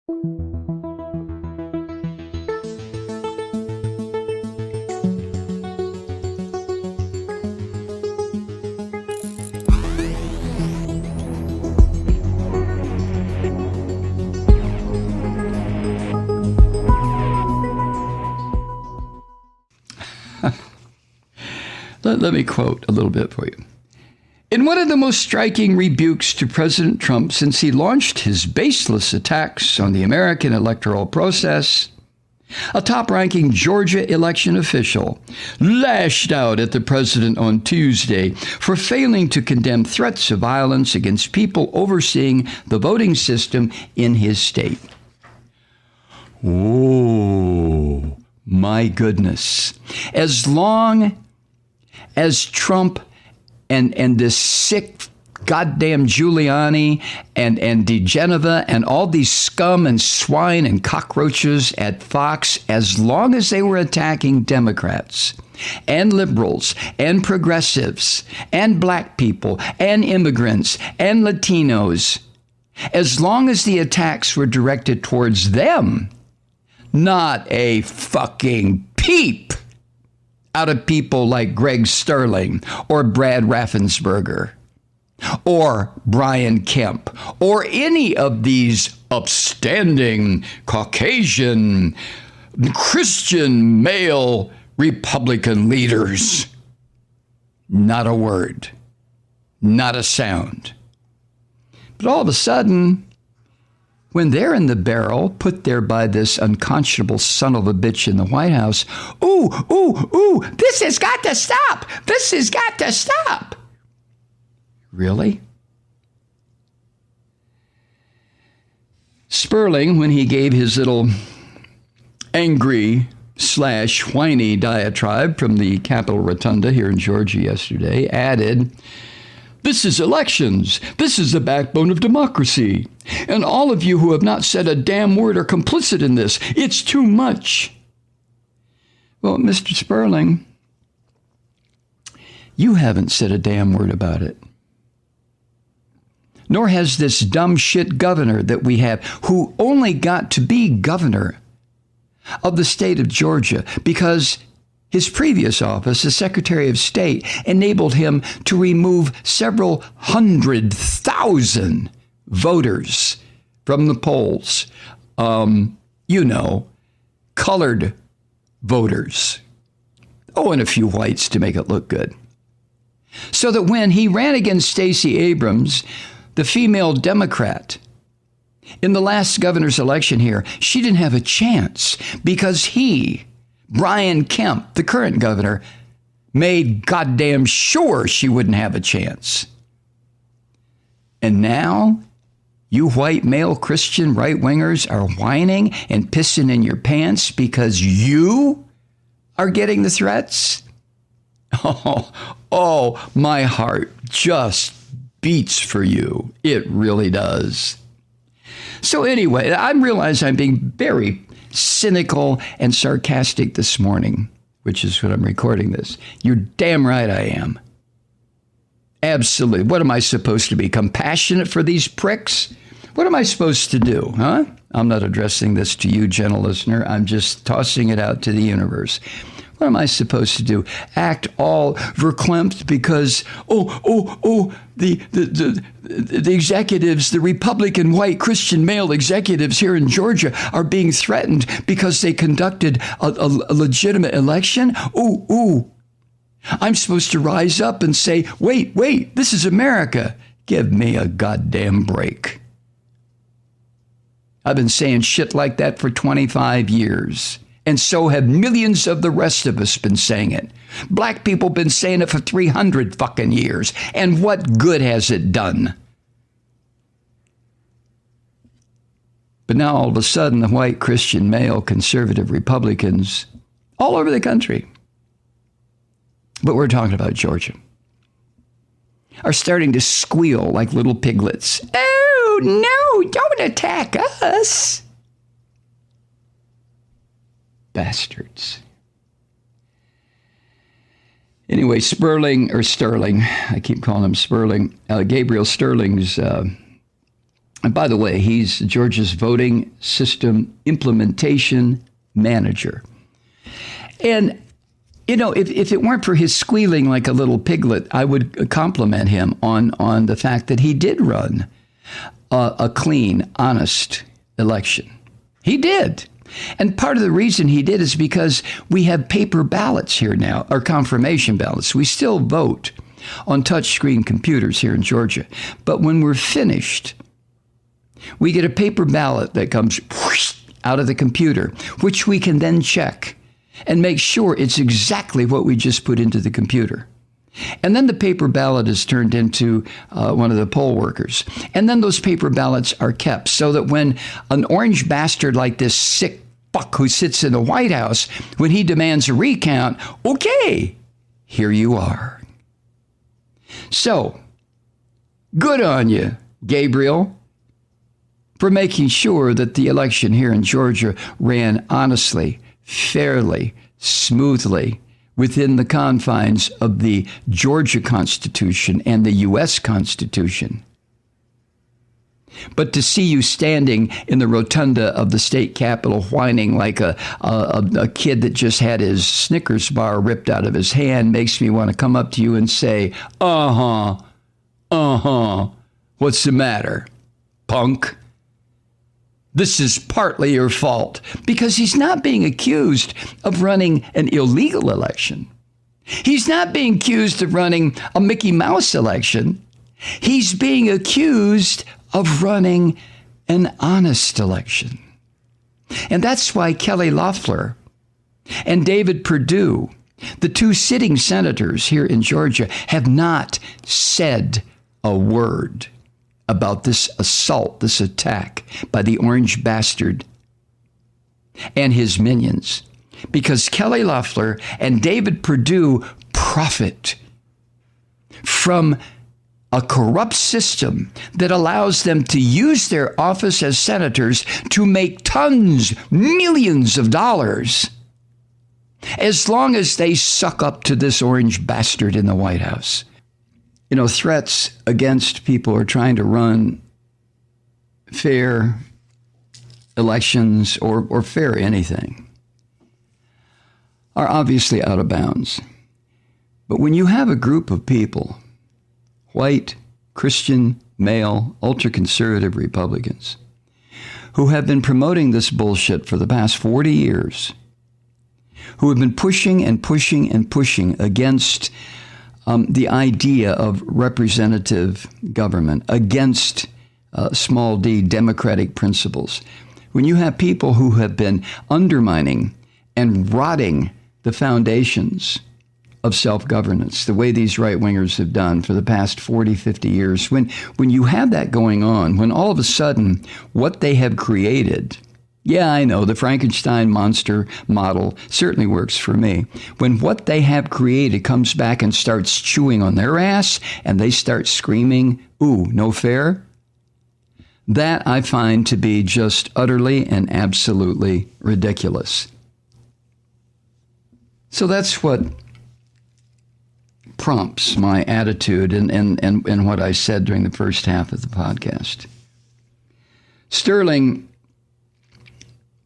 Let me quote a little bit for you. In one of the most striking rebukes to President Trump since he launched his baseless attacks on the American electoral process, a top-ranking Georgia election official lashed out at the president on Tuesday for failing to condemn threats of violence against people overseeing the voting system in his state. Oh, my goodness. As long as Trump and this sick goddamn Giuliani and DeGeneva and all these scum and swine and cockroaches at Fox, as long as they were attacking Democrats and liberals and progressives and black people and immigrants and Latinos, as long as the attacks were directed towards them, not a fucking peep out of people like Greg Sterling or Brad Raffensperger or Brian Kemp or any of these upstanding Caucasian Christian male Republican leaders. Not a word, not a sound. But all of a sudden, when they're in the barrel, put there by this unconscionable son of a bitch in the White House, ooh, this has got to stop. This has got to stop. Really? Sperling, when he gave his little angry / whiny diatribe from the Capitol Rotunda here in Georgia yesterday, added, "This is elections. This is the backbone of democracy. And all of you who have not said a damn word are complicit in this. It's too much." Well, Mr. Sperling, you haven't said a damn word about it. Nor has this dumb shit governor that we have, who only got to be governor of the state of Georgia because his previous office as Secretary of State enabled him to remove several 100,000 voters from the polls. Colored voters. Oh, and a few whites to make it look good. So that when he ran against Stacey Abrams, the female Democrat, in the last governor's election here, she didn't have a chance because he, Brian Kemp, the current governor, made goddamn sure she wouldn't have a chance. And now, you white male Christian right-wingers are whining and pissing in your pants because you are getting the threats? Oh, my heart just beats for you. It really does. So anyway, I realize I'm being very cynical and sarcastic this morning, which is when I'm recording this. You're damn right I am. Absolutely. What am I supposed to be? Compassionate for these pricks? What am I supposed to do, huh? I'm not addressing this to you, gentle listener. I'm just tossing it out to the universe. What am I supposed to do? Act all verklempt because, the executives, the Republican white Christian male executives here in Georgia are being threatened because they conducted a legitimate election? I'm supposed to rise up and say, wait, this is America. Give me a goddamn break. I've been saying shit like that for 25 years. And so have millions of the rest of us been saying it. Black people been saying it for 300 fucking years. And what good has it done? But now all of a sudden, the white Christian male conservative Republicans all over the country, but we're talking about Georgia, are starting to squeal like little piglets. Oh, no, don't attack us. Bastards. Anyway, Sterling, I keep calling him Sperling, Gabriel Sterling's And by the way, he's Georgia's voting system implementation manager. And, if it weren't for his squealing like a little piglet, I would compliment him on the fact that he did run a clean, honest election. He did. And part of the reason he did is because we have paper ballots here now, or confirmation ballots. We still vote on touchscreen computers here in Georgia. But when we're finished, we get a paper ballot that comes out of the computer, which we can then check and make sure it's exactly what we just put into the computer. And then the paper ballot is turned into one of the poll workers. And then those paper ballots are kept so that when an orange bastard like this sick fuck who sits in the White House, when he demands a recount, okay, here you are. So, good on you, Gabriel, for making sure that the election here in Georgia ran honestly, fairly, smoothly, within the confines of the Georgia Constitution and the U.S. Constitution. But to see you standing in the rotunda of the state capitol whining like a kid that just had his Snickers bar ripped out of his hand makes me want to come up to you and say, what's the matter, punk? This is partly your fault, because he's not being accused of running an illegal election. He's not being accused of running a Mickey Mouse election. He's being accused of running an honest election. And that's why Kelly Loeffler and David Perdue, the two sitting senators here in Georgia, have not said a word about this assault, this attack by the orange bastard and his minions, because Kelly Loeffler and David Perdue profit from a corrupt system that allows them to use their office as senators to make tons, millions of dollars, as long as they suck up to this orange bastard in the White House. Threats against people who are trying to run fair elections or fair anything are obviously out of bounds. But when you have a group of people, white, Christian, male, ultra-conservative Republicans, who have been promoting this bullshit for the past 40 years, who have been pushing and pushing and pushing against the idea of representative government, against small d democratic principles. When you have people who have been undermining and rotting the foundations of self-governance, the way these right-wingers have done for the past 40, 50 years, when you have that going on, when all of a sudden what they have created, yeah, I know, the Frankenstein monster model certainly works for me. When what they have created comes back and starts chewing on their ass and they start screaming, ooh, no fair, that I find to be just utterly and absolutely ridiculous. So that's what prompts my attitude and what I said during the first half of the podcast. Sterling,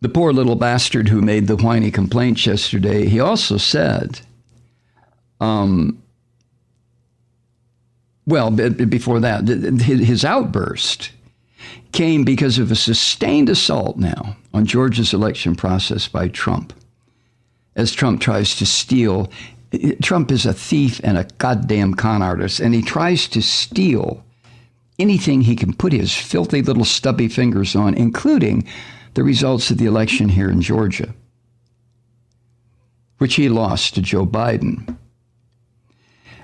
the poor little bastard who made the whiny complaints yesterday, he also said, before that, his outburst came because of a sustained assault now on Georgia's election process by Trump, as Trump tries to steal. Trump is a thief and a goddamn con artist, and he tries to steal anything he can put his filthy little stubby fingers on, including the results of the election here in Georgia, which he lost to Joe Biden.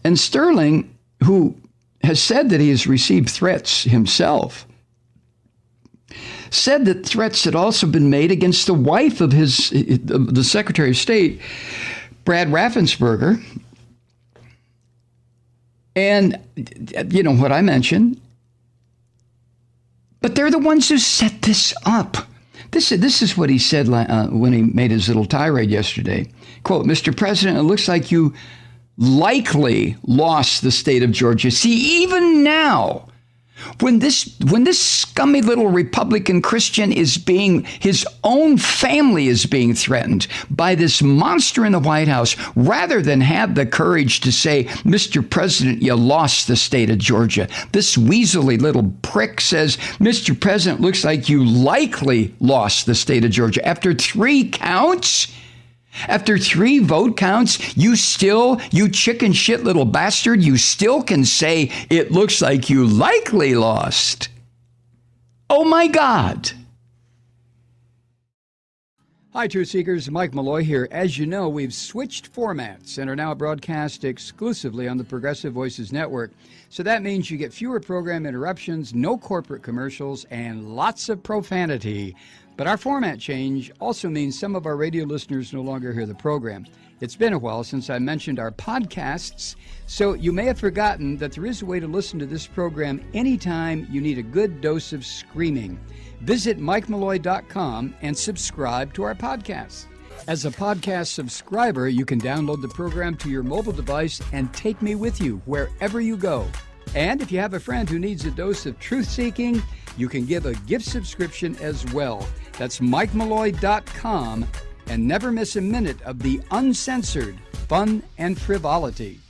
And Sterling, who has said that he has received threats himself, said that threats had also been made against the wife of the Secretary of State, Brad Raffensperger. And you know what I mentioned. But they're the ones who set this up. This is what he said when he made his little tirade yesterday. Quote, Mr. President, it looks like you likely lost the state of Georgia. See, even now, When this scummy little Republican Christian his own family is being threatened by this monster in the White House, rather than have the courage to say, Mr. President, you lost the state of Georgia. This weaselly little prick says, Mr. President, looks like you likely lost the state of Georgia. After 3 counts? After 3 vote counts, you chicken shit little bastard, you still can say it looks like you likely lost. Oh my God. Hi, Truth Seekers. Mike Malloy here. As you know, we've switched formats and are now broadcast exclusively on the Progressive Voices Network. So that means you get fewer program interruptions, no corporate commercials, and lots of profanity. But our format change also means some of our radio listeners no longer hear the program. It's been a while since I mentioned our podcasts, so you may have forgotten that there is a way to listen to this program anytime you need a good dose of screaming. Visit MikeMalloy.com and subscribe to our podcast. As a podcast subscriber, you can download the program to your mobile device and take me with you wherever you go. And if you have a friend who needs a dose of truth-seeking, you can give a gift subscription as well. That's MikeMalloy.com, and never miss a minute of the uncensored fun and frivolity.